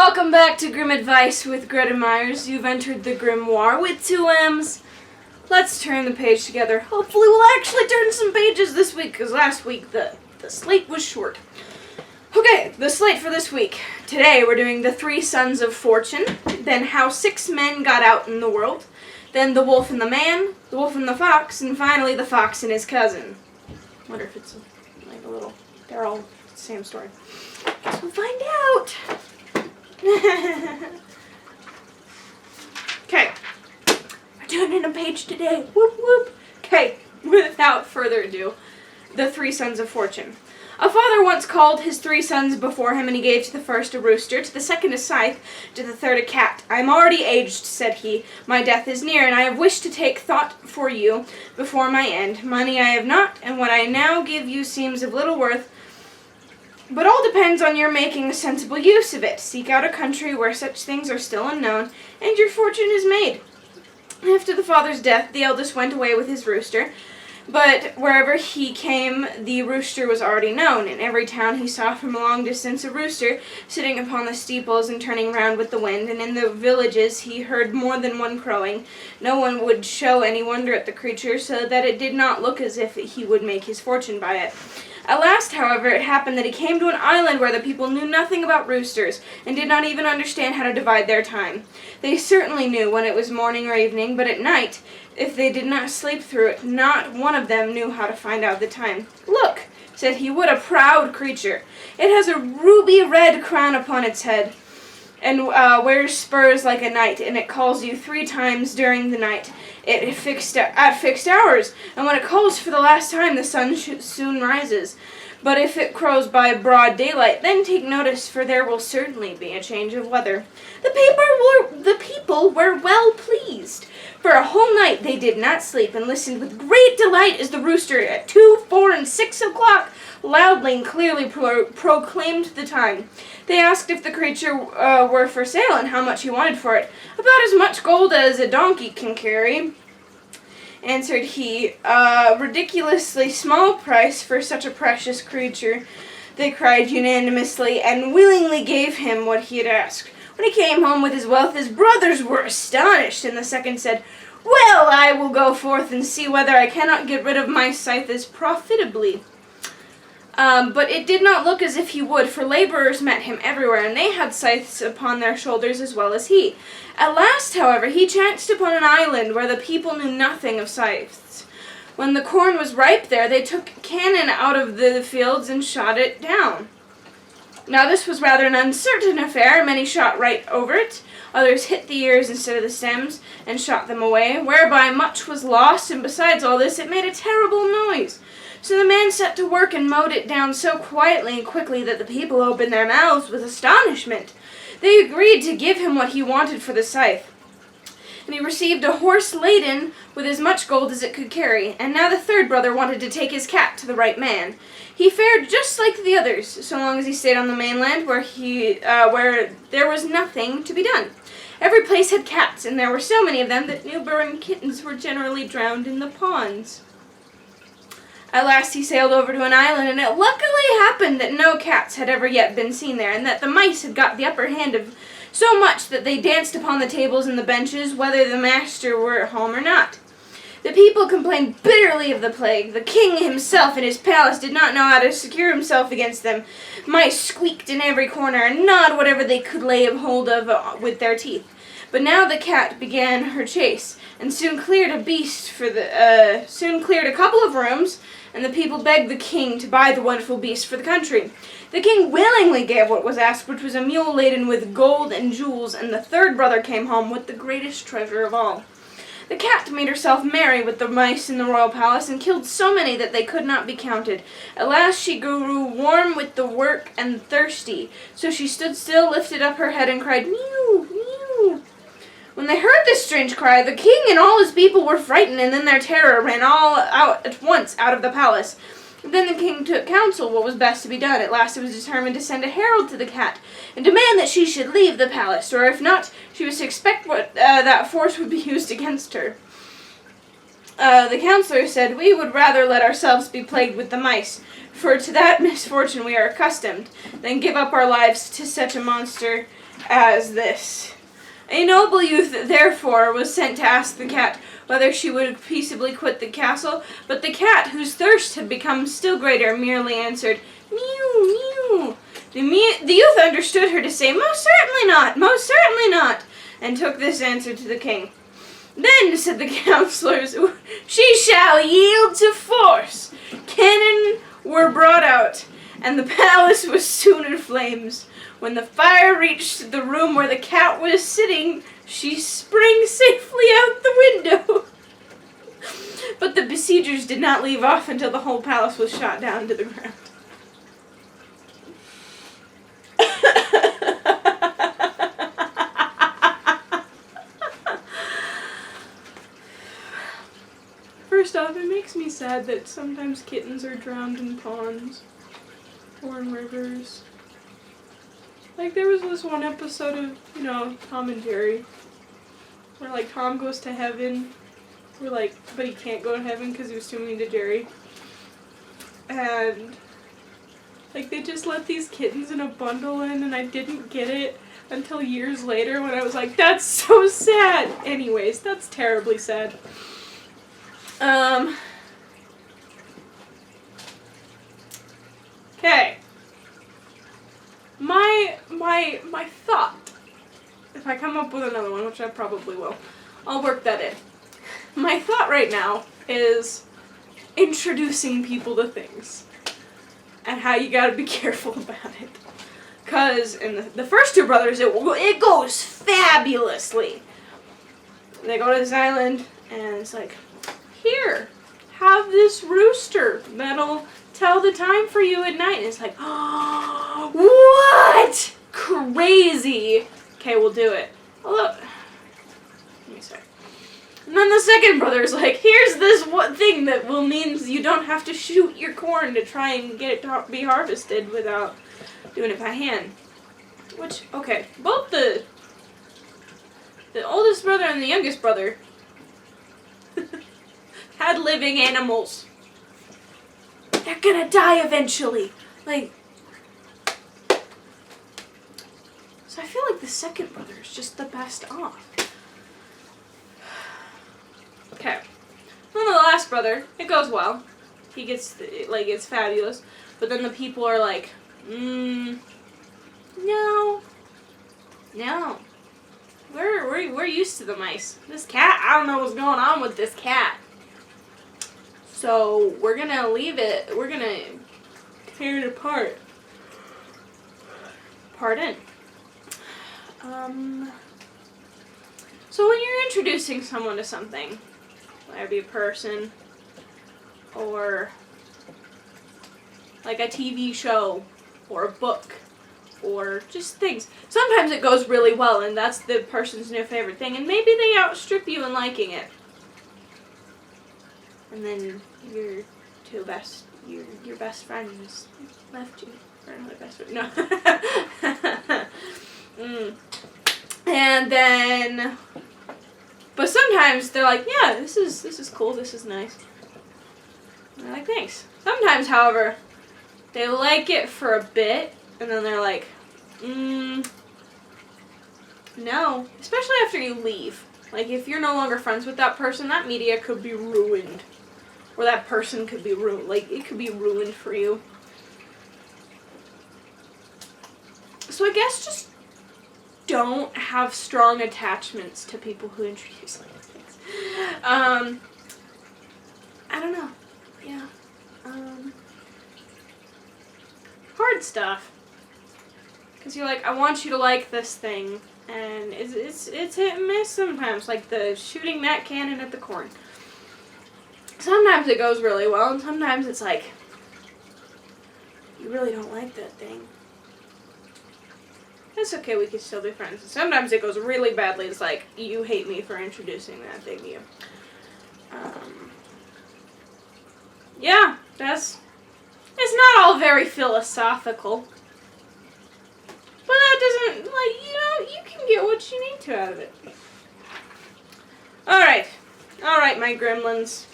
Welcome back to Grim Advice with Gretta Myers. You've entered the Grimoire with 2 M's. Let's turn the page together. Hopefully we'll actually turn some pages this week, because last week the slate was short. Okay, the slate for this week. Today we're doing the 3 Sons of Fortune, then how 6 men got out in the world, then the wolf and the man, the wolf and the fox, and finally the fox and his cousin. Wonder if it's like a little, they're all the same story. Guess we'll find out. Okay, we're turning a page today. Whoop whoop. Okay, without further ado, the 3 Sons of Fortune. A father once called his 3 sons before him, and he gave to the first a rooster, to the second a scythe, to the third a cat. I am already aged, said he. My death is near, and I have wished to take thought for you before my end. Money I have not, and what I now give you seems of little worth, but all depends on your making a sensible use of it. Seek out a country where such things are still unknown, and your fortune is made. After the father's death, the eldest went away with his rooster, but wherever he came, the rooster was already known. In every town he saw from a long distance a rooster sitting upon the steeples and turning round with the wind, and in the villages he heard more than one crowing. No one would show any wonder at the creature, so that it did not look as if he would make his fortune by it. At last, however, it happened that he came to an island where the people knew nothing about roosters, and did not even understand how to divide their time. They certainly knew when it was morning or evening, but at night, if they did not sleep through it, not one of them knew how to find out the time. Look, said he, what a proud creature. It has a ruby-red crown upon its head, and wears spurs like a knight, and it calls you 3 times during the night at fixed hours, and when it calls for the last time, the sun soon rises. But if it crows by broad daylight, then take notice, for there will certainly be a change of weather. The people were well pleased. For a whole night they did not sleep, and listened with great delight as the rooster at 2, 4, and 6 o'clock loudly and clearly proclaimed the time. They asked if the creature were for sale, and how much he wanted for it. About as much gold as a donkey can carry, answered he. Ridiculously small price for such a precious creature, they cried unanimously, and willingly gave him what he had asked. When he came home with his wealth, his brothers were astonished, and the second said, Well, I will go forth and see whether I cannot get rid of my scythe as profitably. But it did not look as if he would, for laborers met him everywhere, and they had scythes upon their shoulders as well as he. At last, however, he chanced upon an island where the people knew nothing of scythes. When the corn was ripe there, they took cannon out of the fields and shot it down. Now this was rather an uncertain affair. Many shot right over it, others hit the ears instead of the stems, and shot them away, whereby much was lost, and besides all this, it made a terrible noise. So the man set to work and mowed it down so quietly and quickly that the people opened their mouths with astonishment. They agreed to give him what he wanted for the scythe, and he received a horse laden with as much gold as it could carry. And now the third brother wanted to take his cat to the right man. He fared just like the others, so long as he stayed on the mainland where there was nothing to be done. Every place had cats, and there were so many of them that newborn kittens were generally drowned in the ponds. At last he sailed over to an island, and it luckily happened that no cats had ever yet been seen there, and that the mice had got the upper hand of so much that they danced upon the tables and the benches, whether the master were at home or not. The people complained bitterly of the plague. The king himself in his palace did not know how to secure himself against them. Mice squeaked in every corner, and gnawed whatever they could lay hold of with their teeth. But now the cat began her chase, and soon cleared a couple of rooms, and the people begged the king to buy the wonderful beast for the country. The king willingly gave what was asked, which was a mule laden with gold and jewels, and the third brother came home with the greatest treasure of all. The cat made herself merry with the mice in the royal palace, and killed so many that they could not be counted. At last she grew warm with the work and thirsty, so she stood still, lifted up her head, and cried, Mew, mew. When they heard this strange cry, the king and all his people were frightened, and in their terror ran all out at once out of the palace. Then the king took counsel what was best to be done. At last it was determined to send a herald to the cat, and demand that she should leave the palace, or if not, she was to expect that force would be used against her. The counselor said, We would rather let ourselves be plagued with the mice, for to that misfortune we are accustomed, than give up our lives to such a monster as this. A noble youth, therefore, was sent to ask the cat whether she would peaceably quit the castle, but the cat, whose thirst had become still greater, merely answered, "Mew, mew." The youth understood her to say, "Most certainly not, most certainly not," and took this answer to the king. "Then," said the councillors, "she shall yield to force." Cannon were brought out, and the palace was soon in flames. When the fire reached the room where the cat was sitting, she sprang safely out the window. But the besiegers did not leave off until the whole palace was shot down to the ground. First off, it makes me sad that sometimes kittens are drowned in ponds or in rivers. Like, there was this one episode of, Tom and Jerry, where, like, Tom goes to heaven, but he can't go to heaven because he was too mean to Jerry. And, like, they just let these kittens in a bundle in, and I didn't get it until years later when I was like, that's so sad! Anyways, that's terribly sad. Okay. My thought, if I come up with another one, which I probably will, I'll work that in. My thought right now is introducing people to things and how you gotta be careful about it. Because in the first two brothers, it goes fabulously. They go to this island, and it's like, here, have this rooster that'll tell the time for you at night. And it's like, oh, what? Crazy. Okay, we'll do it. Hello. Let me start. And then the second brother's like, here's this one thing that will mean you don't have to shoot your corn to try and get it to be harvested without doing it by hand. Which, okay, both the oldest brother and the youngest brother had living animals. They're gonna die eventually. Like, so I feel like the second brother is just the best off. Okay. Then the last brother, it goes well. He gets, it's fabulous. But then the people are like, no. We're used to the mice. This cat, I don't know what's going on with this cat. So we're gonna leave it, we're gonna tear it apart. Pardon. So when you're introducing someone to something, whether it be a person or like a TV show or a book or just things, sometimes it goes really well and that's the person's new favorite thing and maybe they outstrip you in liking it. And then your best friend just left you for another best friend. No. And then, but sometimes they're like, yeah, this is cool, this is nice. And they're like, thanks. Sometimes, however, they like it for a bit, and then they're like, no. Especially after you leave. Like, if you're no longer friends with that person, that media could be ruined. Or that person could be ruined. Like, it could be ruined for you. So I guess just don't have strong attachments to people who introduce like things. I don't know. Yeah. Hard stuff. Because you're like, I want you to like this thing. And it's hit and miss sometimes. Like the shooting that cannon at the corn. Sometimes it goes really well, and sometimes it's like, you really don't like that thing. It's okay, we can still be friends. And sometimes it goes really badly. It's like, you hate me for introducing that thing to you. Yeah, it's not all very philosophical. But that doesn't, you can get what you need to out of it. Alright, my gremlins.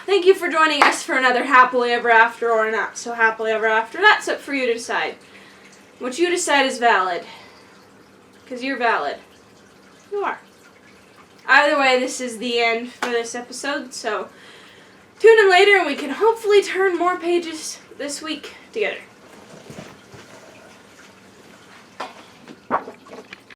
Thank you for joining us for another happily ever after or not so happily ever after. That's up for you to decide. What you decide is valid. Because you're valid. You are. Either way, this is the end for this episode, so tune in later and we can hopefully turn more pages this week together.